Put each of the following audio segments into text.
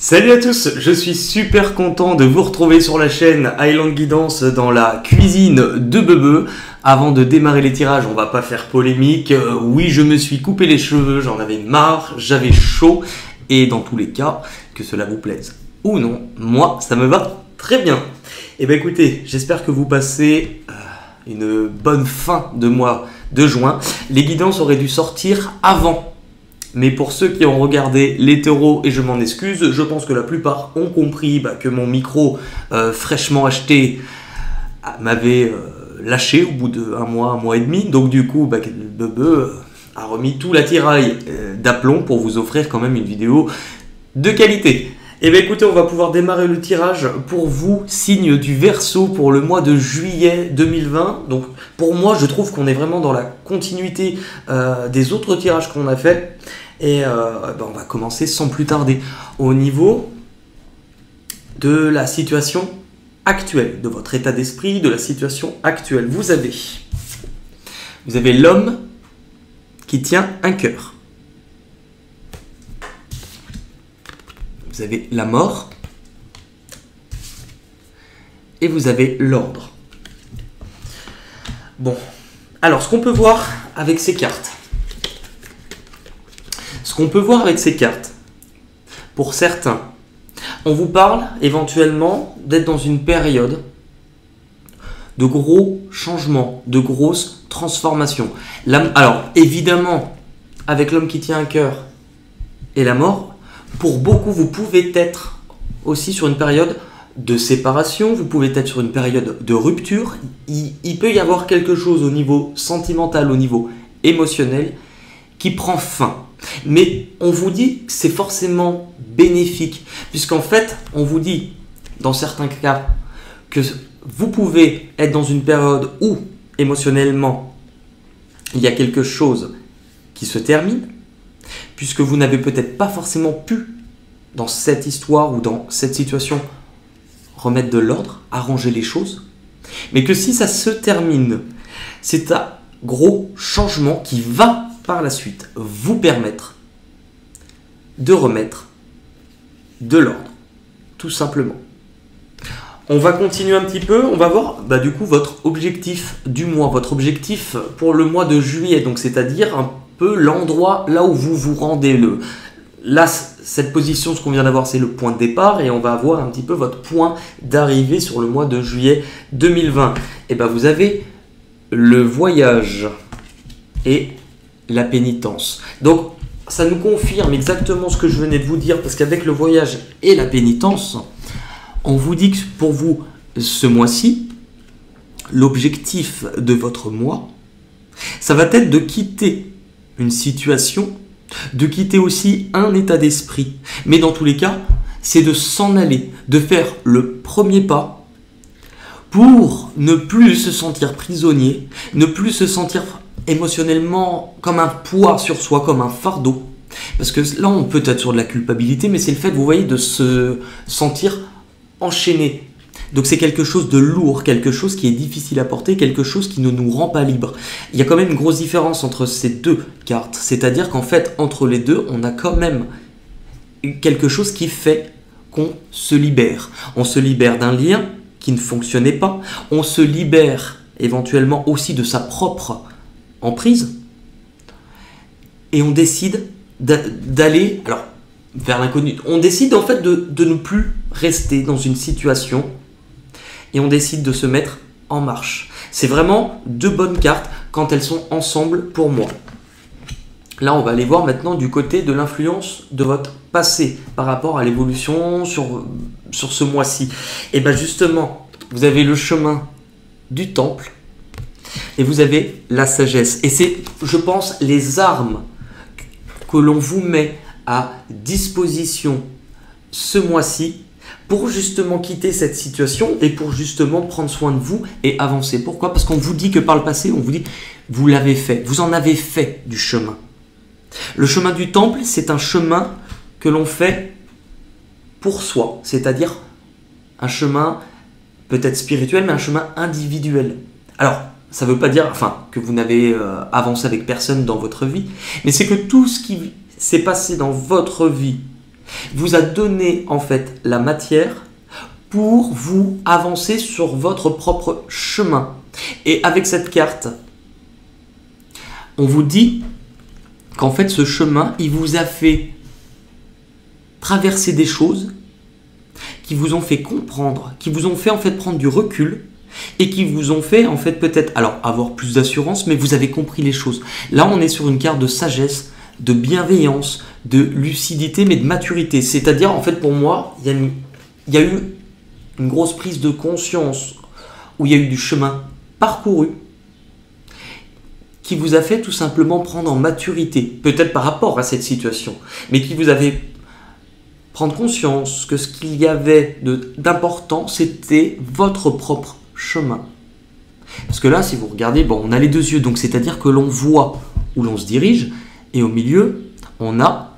Salut à tous, je suis super content de vous retrouver sur la chaîne Highland Guidance dans la cuisine de Bebe. Avant de démarrer les tirages, on va pas faire polémique. Oui, je me suis coupé les cheveux, j'en avais marre, j'avais chaud. Et dans tous les cas, que cela vous plaise ou non, moi, ça me va très bien. Et bien écoutez, j'espère que vous passez une bonne fin de mois de juin. Les guidances auraient dû sortir avant. Mais pour ceux qui ont regardé les taureaux, et je m'en excuse, je pense que la plupart ont compris que mon micro fraîchement acheté m'avait lâché au bout d'un mois et demi. Donc du coup, Bebe a remis tout l'attirail d'aplomb pour vous offrir quand même une vidéo de qualité. Et bien écoutez, on va pouvoir démarrer le tirage pour vous, signe du Verseau pour le mois de juillet 2020. Donc pour moi, je trouve qu'on est vraiment dans la continuité des autres tirages qu'on a fait. Et on va commencer sans plus tarder au niveau de la situation actuelle, de votre état d'esprit, de la situation actuelle. Vous avez l'homme qui tient un cœur. Vous avez la mort. Et vous avez l'ordre. Bon, alors ce qu'on peut voir avec ces cartes. Pour certains, on vous parle éventuellement d'être dans une période de gros changements, de grosses transformations. Alors, évidemment, avec l'homme qui tient un cœur et la mort, pour beaucoup, vous pouvez être aussi sur une période de séparation, vous pouvez être sur une période de rupture. Il peut y avoir quelque chose au niveau sentimental, au niveau émotionnel, qui prend fin. Mais on vous dit que c'est forcément bénéfique, puisqu'en fait, on vous dit, dans certains cas, que vous pouvez être dans une période où, émotionnellement, il y a quelque chose qui se termine, puisque vous n'avez peut-être pas forcément pu, dans cette histoire ou dans cette situation, remettre de l'ordre, arranger les choses, mais que si ça se termine, c'est un gros changement qui va par la suite vous permettre de remettre de l'ordre, tout simplement. On va continuer un petit peu, on va voir du coup votre objectif du mois, votre objectif pour le mois de juillet, donc c'est-à-dire un peu l'endroit là où vous vous rendez. Là, cette position, ce qu'on vient d'avoir, c'est le point de départ, et on va avoir un petit peu votre point d'arrivée sur le mois de juillet 2020. Et vous avez le voyage et la pénitence. Donc, ça nous confirme exactement ce que je venais de vous dire, parce qu'avec le voyage et la pénitence, on vous dit que pour vous, ce mois-ci, l'objectif de votre mois, ça va être de quitter une situation, de quitter aussi un état d'esprit. Mais dans tous les cas, c'est de s'en aller, de faire le premier pas pour ne plus se sentir prisonnier, ne plus se sentir émotionnellement comme un poids sur soi, comme un fardeau. Parce que là, on peut être sur de la culpabilité, mais c'est le fait, vous voyez, de se sentir enchaîné. Donc c'est quelque chose de lourd, quelque chose qui est difficile à porter, quelque chose qui ne nous rend pas libre. Il y a quand même une grosse différence entre ces deux cartes. C'est-à-dire qu'en fait, entre les deux, on a quand même quelque chose qui fait qu'on se libère. On se libère d'un lien qui ne fonctionnait pas. On se libère éventuellement aussi de sa propre emprise, et on décide d'aller vers l'inconnu. On décide en fait de ne plus rester dans une situation, et on décide de se mettre en marche. C'est vraiment deux bonnes cartes quand elles sont ensemble pour moi. Là, on va aller voir maintenant du côté de l'influence de votre passé par rapport à l'évolution sur ce mois-ci. Et justement, vous avez le chemin du temple, et vous avez la sagesse. Et c'est, je pense, les armes que l'on vous met à disposition ce mois-ci pour justement quitter cette situation et pour justement prendre soin de vous et avancer. Pourquoi? Parce qu'on vous dit que par le passé, on vous dit, vous l'avez fait, vous en avez fait du chemin. Le chemin du temple, c'est un chemin que l'on fait pour soi, c'est-à-dire un chemin peut-être spirituel, mais un chemin individuel. Alors, ça ne veut pas dire que vous n'avez avancé avec personne dans votre vie, mais c'est que tout ce qui s'est passé dans votre vie vous a donné en fait la matière pour vous avancer sur votre propre chemin. Et avec cette carte, on vous dit qu'en fait ce chemin, il vous a fait traverser des choses qui vous ont fait comprendre, qui vous ont fait en fait prendre du recul et qui vous ont fait en fait peut-être alors avoir plus d'assurance, mais vous avez compris les choses. Là, on est sur une carte de sagesse, de bienveillance, de lucidité, mais de maturité. C'est-à-dire, en fait, pour moi, il y a eu une grosse prise de conscience où il y a eu du chemin parcouru qui vous a fait tout simplement prendre en maturité, peut-être par rapport à cette situation, mais qui vous a fait prendre conscience que ce qu'il y avait d'important, c'était votre propre chemin. Parce que là, si vous regardez, bon, on a les deux yeux, donc c'est-à-dire que l'on voit où l'on se dirige, et au milieu, on a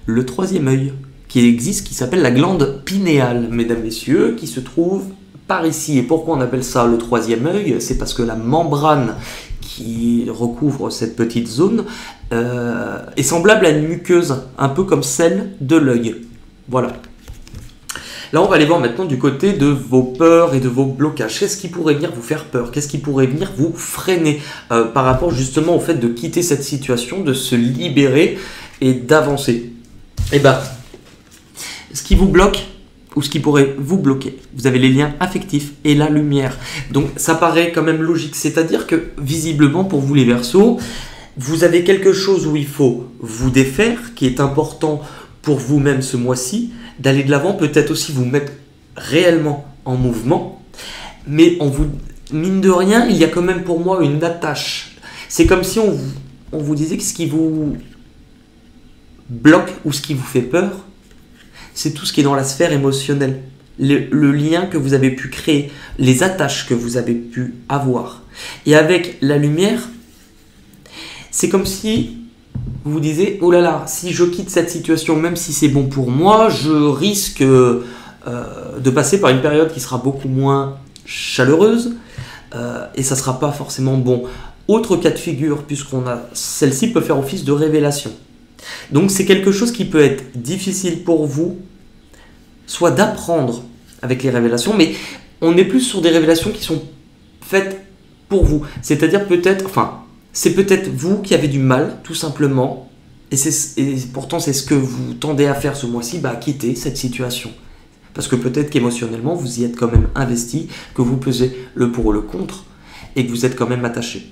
le troisième œil qui existe, qui s'appelle la glande pinéale, mesdames, messieurs, qui se trouve par ici. Et pourquoi on appelle ça le troisième œil? C'est parce que la membrane qui recouvre cette petite zone est semblable à une muqueuse, un peu comme celle de l'œil. Voilà. Là, on va aller voir maintenant du côté de vos peurs et de vos blocages. Qu'est-ce qui pourrait venir vous faire peur? Qu'est-ce qui pourrait venir vous freiner par rapport justement au fait de quitter cette situation, de se libérer et d'avancer? Eh bien, ce qui vous bloque ou ce qui pourrait vous bloquer, vous avez les liens affectifs et la lumière. Donc, ça paraît quand même logique. C'est-à-dire que, visiblement, pour vous les Verseaux, vous avez quelque chose où il faut vous défaire, qui est important pour vous-même ce mois-ci, d'aller de l'avant, peut-être aussi vous mettre réellement en mouvement, mais mine de rien, il y a quand même pour moi une attache. C'est comme si on vous disait que ce qui vous bloque ou ce qui vous fait peur, c'est tout ce qui est dans la sphère émotionnelle, le lien que vous avez pu créer, les attaches que vous avez pu avoir. Et avec la lumière, c'est comme si vous vous disiez, oh là là, si je quitte cette situation, même si c'est bon pour moi, je risque de passer par une période qui sera beaucoup moins chaleureuse et ça ne sera pas forcément bon. Autre cas de figure, celle-ci peut faire office de révélation. Donc c'est quelque chose qui peut être difficile pour vous, soit d'apprendre avec les révélations, mais on est plus sur des révélations qui sont faites pour vous. C'est-à-dire c'est peut-être vous qui avez du mal, tout simplement, et pourtant c'est ce que vous tendez à faire ce mois-ci, quitter cette situation. Parce que peut-être qu'émotionnellement, vous y êtes quand même investi, que vous pesez le pour ou le contre, et que vous êtes quand même attaché.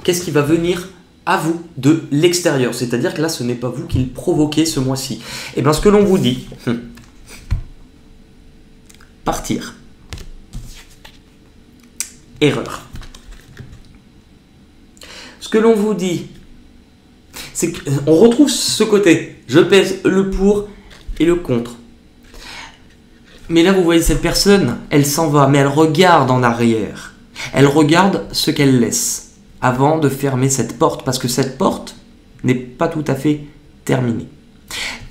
Qu'est-ce qui va venir à vous de l'extérieur? C'est-à-dire que là, ce n'est pas vous qui le provoquez ce mois-ci. Et bien, ce que l'on vous dit, partir. Erreur. Ce que l'on vous dit, c'est qu'on retrouve ce côté. Je pèse le pour et le contre. Mais là, vous voyez cette personne, elle s'en va, mais elle regarde en arrière. Elle regarde ce qu'elle laisse avant de fermer cette porte, parce que cette porte n'est pas tout à fait terminée.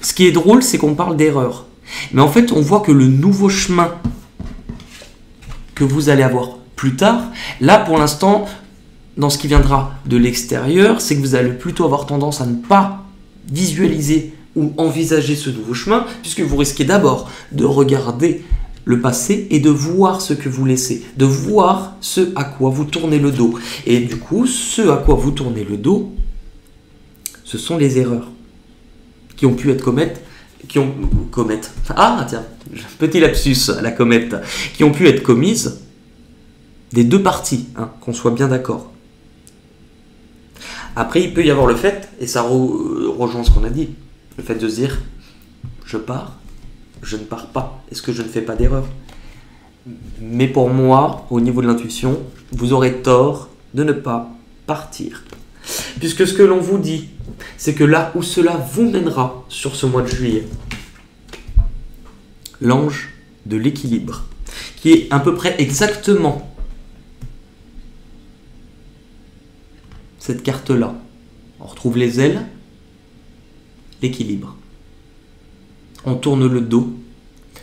Ce qui est drôle, c'est qu'on parle d'erreur. Mais en fait, on voit que le nouveau chemin que vous allez avoir plus tard, là, pour l'instant, dans ce qui viendra de l'extérieur, c'est que vous allez plutôt avoir tendance à ne pas visualiser ou envisager ce nouveau chemin, puisque vous risquez d'abord de regarder le passé et de voir ce que vous laissez, de voir ce à quoi vous tournez le dos. Et du coup, ce à quoi vous tournez le dos, ce sont les erreurs qui ont pu être petit lapsus, la comète, qui ont pu être commises des deux parties, qu'on soit bien d'accord. Après, il peut y avoir le fait, et ça rejoint ce qu'on a dit, le fait de se dire, je pars, je ne pars pas, est-ce que je ne fais pas d'erreur? Mais pour moi, au niveau de l'intuition, vous aurez tort de ne pas partir. Puisque ce que l'on vous dit, c'est que là où cela vous mènera sur ce mois de juillet, l'ange de l'équilibre, qui est à peu près exactement cette carte-là. On retrouve les ailes, l'équilibre. On tourne le dos,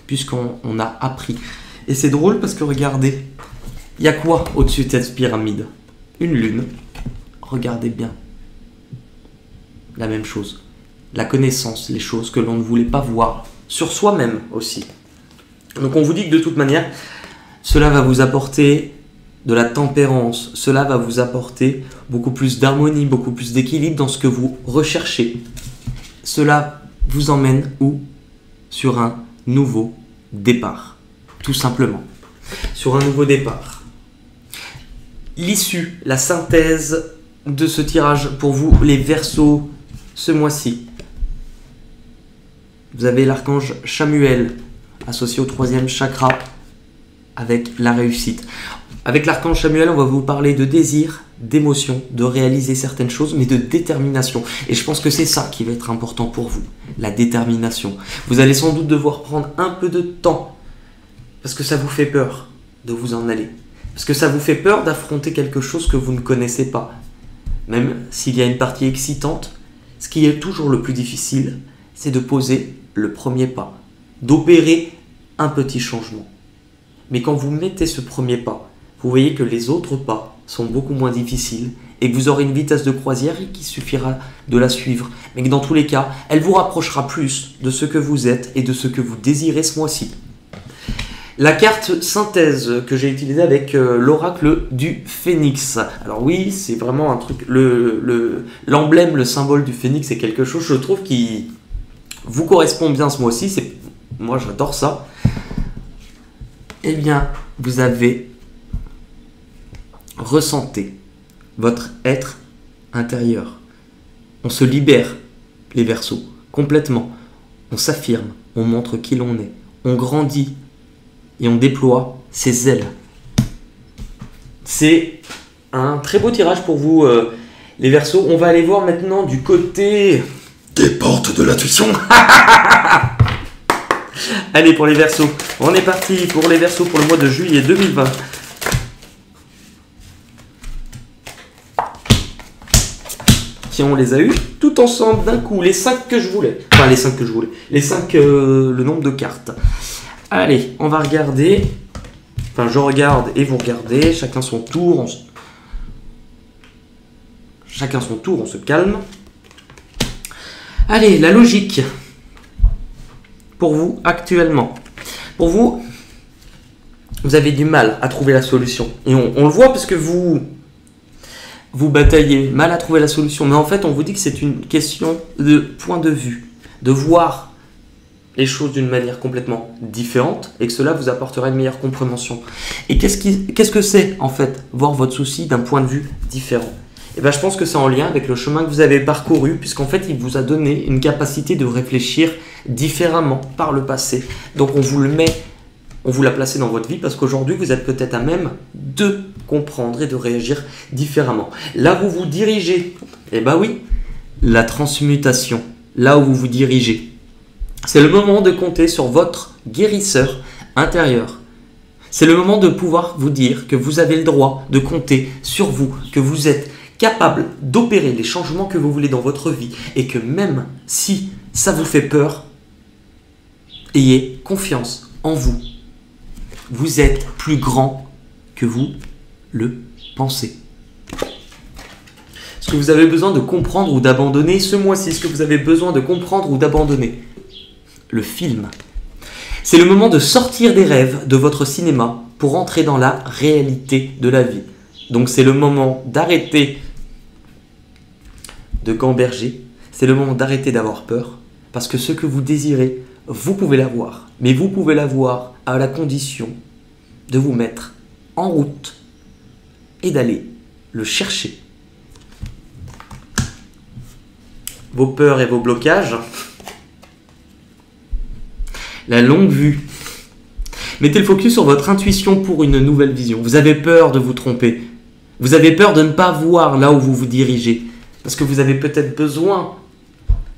puisqu'on a appris. Et c'est drôle parce que regardez, il y a quoi au-dessus de cette pyramide? Une lune. Regardez bien. La même chose. la connaissance, les choses que l'on ne voulait pas voir, sur soi-même aussi. Donc on vous dit que de toute manière, cela va vous apporter de la tempérance, cela va vous apporter beaucoup plus d'harmonie, beaucoup plus d'équilibre dans ce que vous recherchez. Cela vous emmène où? Sur un nouveau départ, tout simplement. Sur un nouveau départ. L'issue, la synthèse de ce tirage pour vous, les Verseaux, ce mois-ci. Vous avez l'archange Chamuel, associé au 3e chakra, avec la réussite. Avec l'archange Chamuel, on va vous parler de désir, d'émotion, de réaliser certaines choses, mais de détermination. Et je pense que c'est ça qui va être important pour vous, la détermination. Vous allez sans doute devoir prendre un peu de temps, parce que ça vous fait peur de vous en aller. Parce que ça vous fait peur d'affronter quelque chose que vous ne connaissez pas. Même s'il y a une partie excitante, ce qui est toujours le plus difficile, c'est de poser le premier pas, d'opérer un petit changement. Mais quand vous mettez ce premier pas, vous voyez que les autres pas sont beaucoup moins difficiles et que vous aurez une vitesse de croisière et qu'il suffira de la suivre. Mais que dans tous les cas, elle vous rapprochera plus de ce que vous êtes et de ce que vous désirez ce mois-ci. La carte synthèse que j'ai utilisée avec l'oracle du phénix. Alors oui, c'est vraiment un truc, l'emblème, le symbole du phénix, c'est quelque chose, je trouve, qui vous correspond bien ce mois-ci. Moi, j'adore ça. Eh bien, vous avez ressenti votre être intérieur. On se libère, les Verseaux, complètement. On s'affirme, on montre qui l'on est. On grandit et on déploie ses ailes. C'est un très beau tirage pour vous, les Verseaux. On va aller voir maintenant du côté des portes de l'intuition. Allez, pour les Verseaux, on est parti pour les Verseaux pour le mois de juillet 2020. Tiens, on les a eu tout ensemble d'un coup, les 5 que je voulais. Enfin, les 5 que je voulais. Les 5, le nombre de cartes. Allez, on va regarder. Enfin, je regarde et vous regardez. Chacun son tour. Chacun son tour, on se calme. Allez, la logique. Pour vous, actuellement. Pour vous, vous avez du mal à trouver la solution. Et on le voit parce que vous bataillez mal à trouver la solution. Mais en fait, on vous dit que c'est une question de point de vue. De voir les choses d'une manière complètement différente et que cela vous apportera une meilleure compréhension. Et qu'est-ce que c'est, en fait, voir votre souci d'un point de vue différent? Et bien, je pense que c'est en lien avec le chemin que vous avez parcouru, puisqu'en fait, il vous a donné une capacité de réfléchir différemment par le passé. Donc, on vous l'a placé dans votre vie parce qu'aujourd'hui, vous êtes peut-être à même de comprendre et de réagir différemment. Là, vous vous dirigez. Eh bien oui, la transmutation, là où vous vous dirigez. C'est le moment de compter sur votre guérisseur intérieur. C'est le moment de pouvoir vous dire que vous avez le droit de compter sur vous, que vous êtes capable d'opérer les changements que vous voulez dans votre vie et que même si ça vous fait peur, ayez confiance en vous. Vous êtes plus grand que vous le pensez. Ce que vous avez besoin de comprendre ou d'abandonner ce mois-ci, ce que vous avez besoin de comprendre ou d'abandonner, le film. C'est le moment de sortir des rêves de votre cinéma pour entrer dans la réalité de la vie. Donc c'est le moment d'arrêter de gamberger, c'est le moment d'arrêter d'avoir peur, parce que ce que vous désirez, vous pouvez l'avoir. Mais vous pouvez l'avoir à la condition de vous mettre en route et d'aller le chercher. Vos peurs et vos blocages, la longue vue. Mettez le focus sur votre intuition pour une nouvelle vision. Vous avez peur de vous tromper. Vous avez peur de ne pas voir là où vous vous dirigez. Parce que vous avez peut-être besoin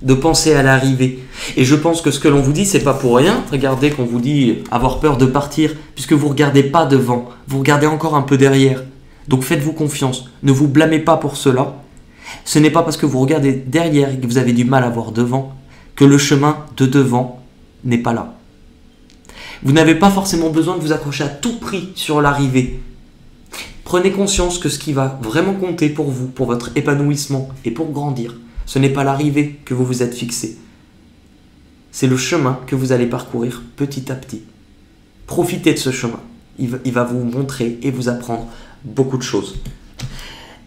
de penser à l'arrivée. Et je pense que ce que l'on vous dit, c'est pas pour rien. Regardez qu'on vous dit avoir peur de partir, puisque vous ne regardez pas devant. Vous regardez encore un peu derrière. Donc faites-vous confiance. Ne vous blâmez pas pour cela. Ce n'est pas parce que vous regardez derrière et que vous avez du mal à voir devant que le chemin de devant n'est pas là. Vous n'avez pas forcément besoin de vous accrocher à tout prix sur l'arrivée. Prenez conscience que ce qui va vraiment compter pour vous, pour votre épanouissement et pour grandir, Ce n'est pas l'arrivée que vous vous êtes fixé. C'est le chemin que vous allez parcourir petit à petit. Profitez de ce chemin. Il va vous montrer et vous apprendre beaucoup de choses.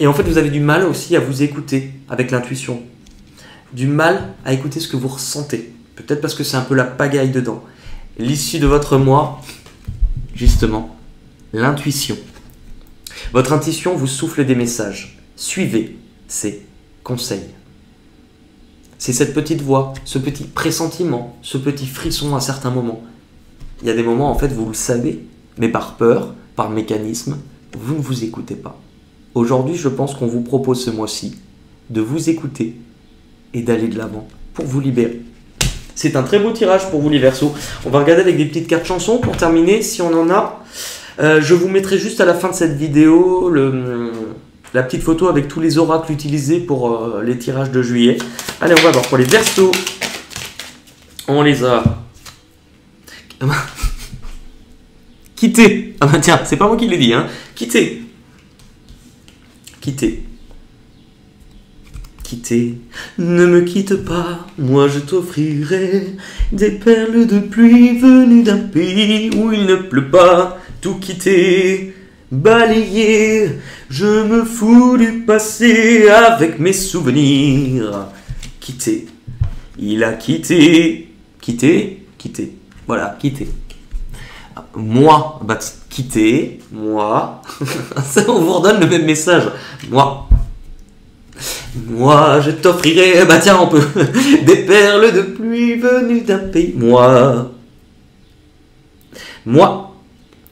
Et en fait, vous avez du mal aussi à vous écouter avec l'intuition. Du mal à écouter ce que vous ressentez. Peut-être parce que c'est un peu la pagaille dedans. L'issue de votre moi, justement, l'intuition. Votre intuition vous souffle des messages. Suivez ses conseils. C'est cette petite voix, ce petit pressentiment, ce petit frisson à certains moments. Il y a des moments, en fait, vous le savez, mais par peur, par mécanisme, vous ne vous écoutez pas. Aujourd'hui, je pense qu'on vous propose ce mois-ci de vous écouter et d'aller de l'avant pour vous libérer. C'est un très beau tirage pour vous, les Verseaux. On va regarder avec des petites cartes chansons pour terminer, si on en a. Je vous mettrai juste à la fin de cette vidéo la petite photo avec tous les oracles utilisés pour les tirages de juillet. Allez, on va voir pour les Verseaux. On les a... Quitter. Ah bah tiens, c'est pas moi qui l'ai dit, hein. Quitter. Quitter. Quitter. Ne me quitte pas, moi je t'offrirai des perles de pluie venues d'un pays où il ne pleut pas. Tout quitter, balayer, je me fous du passé avec mes souvenirs. Quitter. Il a quitté. Quitté. Quitté. Voilà, quitter. Moi, bah, quitter, moi, on vous redonne le même message, moi, je t'offrirai, bah tiens, on peut, des perles de pluie venues d'un pays, moi,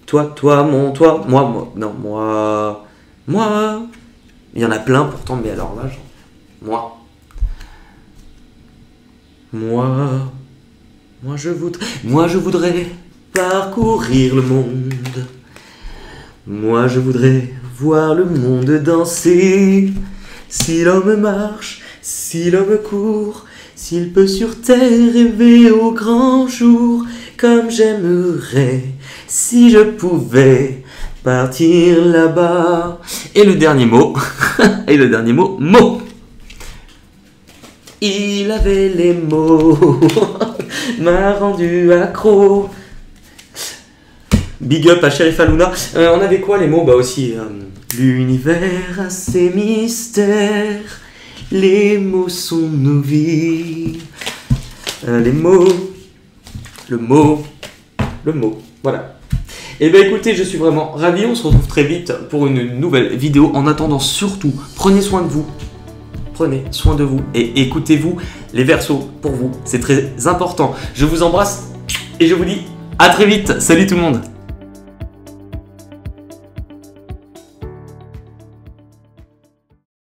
toi, moi, non, moi, il y en a plein pourtant, mais alors là, genre, moi, je voudrais parcourir le monde. Moi je voudrais voir le monde danser. Si l'homme marche, si l'homme court, s'il peut sur terre rêver au grand jour, comme j'aimerais si je pouvais partir là-bas. Et le dernier mot, mot. Il avait les mots, m'a rendu accro. Big up à Sheriff Aluna. On avait quoi les mots? Bah aussi, l'univers a ses mystères, les mots sont nos vies. Les mots, le mot, voilà. Et bah écoutez, je suis vraiment ravi, on se retrouve très vite pour une nouvelle vidéo. En attendant, surtout, prenez soin de vous. Prenez soin de vous et écoutez-vous les Verseaux pour vous. C'est très important. Je vous embrasse et je vous dis à très vite. Salut tout le monde.